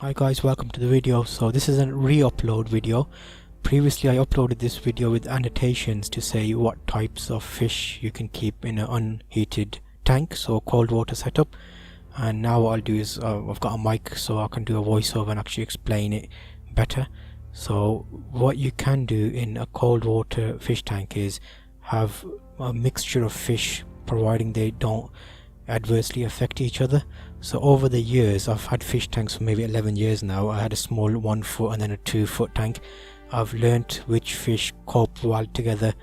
Hi guys, welcome to the video. So this is a re-upload video. Previously I uploaded this video with annotations to say what types of fish you can keep in an unheated tank, so cold water setup. And now what I'll do is I've got a mic so I can do a voiceover and actually explain it better. So what you can do in a cold water fish tank is have a mixture of fish, providing they don't adversely affect each other. So over the years, I've had fish tanks for maybe 11 years now. I had a small 1 foot and then a 2 foot tank. I've learnt which fish cope well together,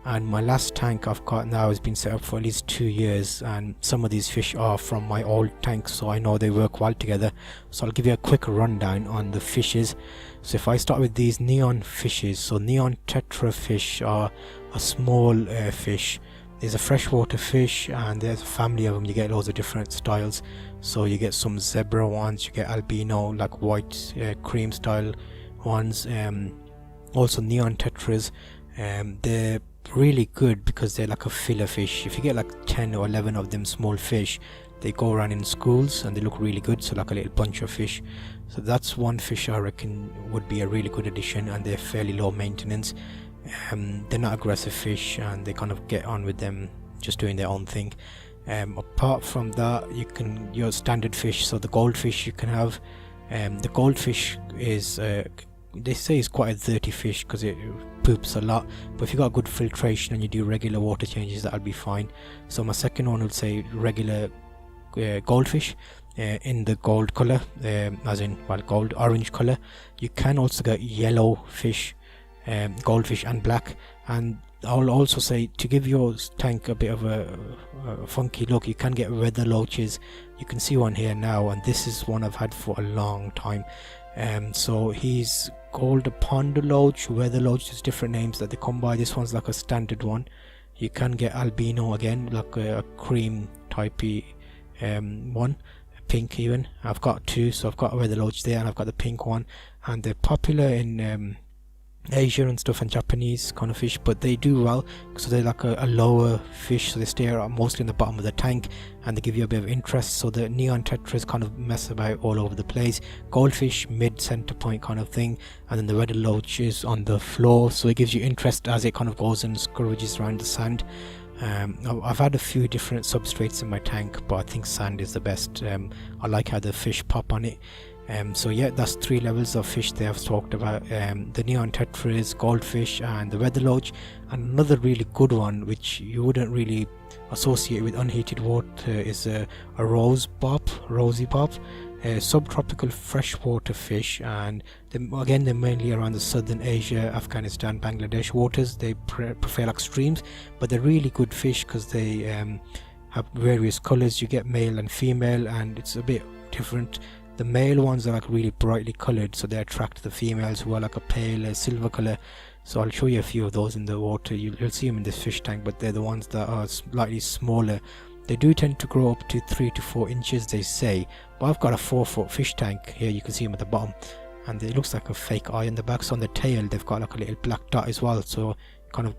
and my last tank I've got now has been set up for at least 2 years, and some of these fish are from my old tanks, so I know they work well together. So I'll give you a quick rundown on the fishes. So if I start with these neon fishes, so neon tetra fish are a small fish. There's a freshwater fish and there's a family of them. You get loads of different styles. So you get some zebra ones, you get albino, like white cream style ones, also neon tetras. They're really good because they're like a filler fish. If you get like 10 or 11 of them small fish, they go around in schools and they look really good, so like a little bunch of fish. So that's one fish I reckon would be a really good addition, and they're fairly low maintenance. They're not aggressive fish and they kind of get on with them just doing their own thing. Apart from that, you can your standard fish, so the goldfish you can have. The goldfish is they say it's quite a dirty fish because it poops a lot, but if you got good filtration and you do regular water changes, that'll be fine. So my second one would say regular goldfish in the gold color, as in gold orange color. You can also get yellow fish, goldfish and black. And I'll also say, to give your tank a bit of a funky look, you can get weather loaches. You can see one here now, and this is one I've had for a long time. So he's called a pond loach, weather loach. There's different names that they come by. This one's like a standard one. You can get albino again, like a cream typey one, pink even. I've got two, so I've got a weather loach there and I've got the pink one, and they're popular in Asia and stuff, and Japanese kind of fish, but they do well. So they're like a lower fish, so they stay mostly in the bottom of the tank and they give you a bit of interest. So the neon tetras kind of mess about all over the place. Goldfish mid center point kind of thing, and then the weather loach is on the floor, so it gives you interest as it kind of goes and scurries around the sand. I've had a few different substrates in my tank, but I think sand is the best. I like how the fish pop on it. So yeah, that's 3 levels of fish they have talked about. The neon tetras, goldfish and the weather loach. And another really good one which you wouldn't really associate with unheated water is a rosy bob, a subtropical freshwater fish, and again they're mainly around the southern Asia, Afghanistan, Bangladesh waters. They prefer like streams, but they're really good fish because they have various colors. You get male and female, and it's a bit different. The male ones are like really brightly colored, so they attract the females who are like a pale silver color. So I'll show you a few of those in the water. You'll see them in this fish tank, but they're the ones that are slightly smaller. They do tend to grow up to 3 to 4 inches, they say, but I've got a 4-foot fish tank here. You can see them at the bottom, and it looks like a fake eye in the back. So on the tail they've got like a little black dot as well, so it kind of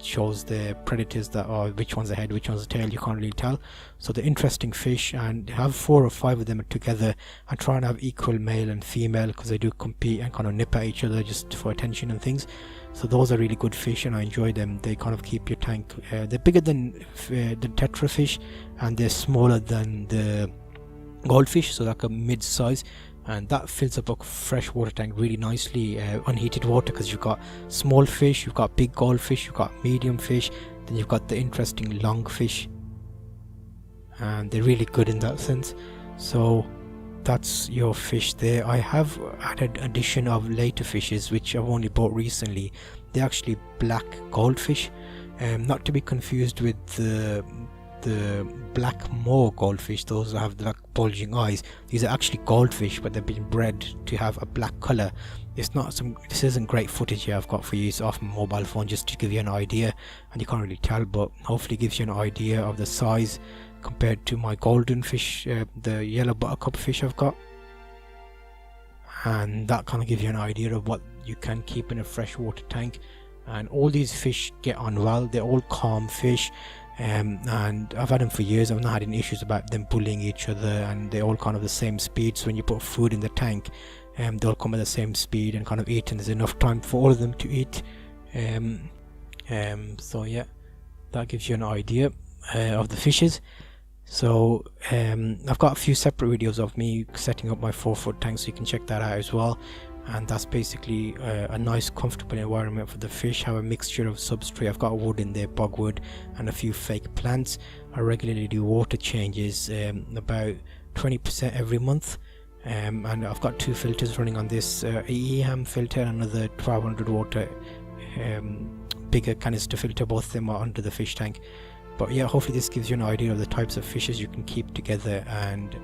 shows the predators that are which one's the head, which one's the tail. You can't really tell. So they're interesting fish, and have 4 or 5 of them together and try and have equal male and female, because they do compete and kind of nip at each other just for attention and things. So those are really good fish and I enjoy them. They kind of keep your tank, they're bigger than the tetra fish, and they're smaller than the goldfish, so like a mid size, and that fills up a freshwater tank really nicely. Unheated water, because you've got small fish, you've got big goldfish, you've got medium fish, then you've got the interesting long fish, and they're really good in that sense. So that's your fish there. I have added addition of later fishes which I've only bought recently. They're actually black goldfish, not to be confused with the black moor goldfish, those that have the like bulging eyes. These are actually goldfish, but they've been bred to have a black color. This isn't great footage here I've got for you. It's off my mobile phone just to give you an idea, and you can't really tell, but hopefully it gives you an idea of the size compared to my golden fish, the yellow buttercup fish I've got, and that kind of gives you an idea of what you can keep in a freshwater tank. And all these fish get on well. They're all calm fish. and I've had them for years. I've not had any issues about them bullying each other, and they're all kind of the same speed. So when you put food in the tank, they'll come at the same speed and kind of eat, and there's enough time for all of them to eat. So yeah, that gives you an idea of the fishes. So I've got a few separate videos of me setting up my 4-foot tank, so you can check that out as well. And that's basically a nice comfortable environment for the fish. Have a mixture of substrate. I've got wood in there, bogwood, and a few fake plants. I regularly do water changes, about 20% every month. And I've got 2 filters running on this, a EHAM filter and another 1200 water bigger canister filter. Both of them are under the fish tank. But yeah, hopefully this gives you an idea of the types of fishes you can keep together, and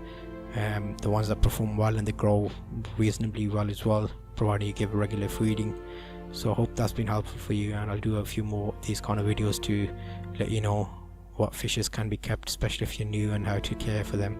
the ones that perform well and they grow reasonably well as well, providing you give regular feeding. So I hope that's been helpful for you, and I'll do a few more of these kind of videos to let you know what fishes can be kept, especially if you're new, and how to care for them.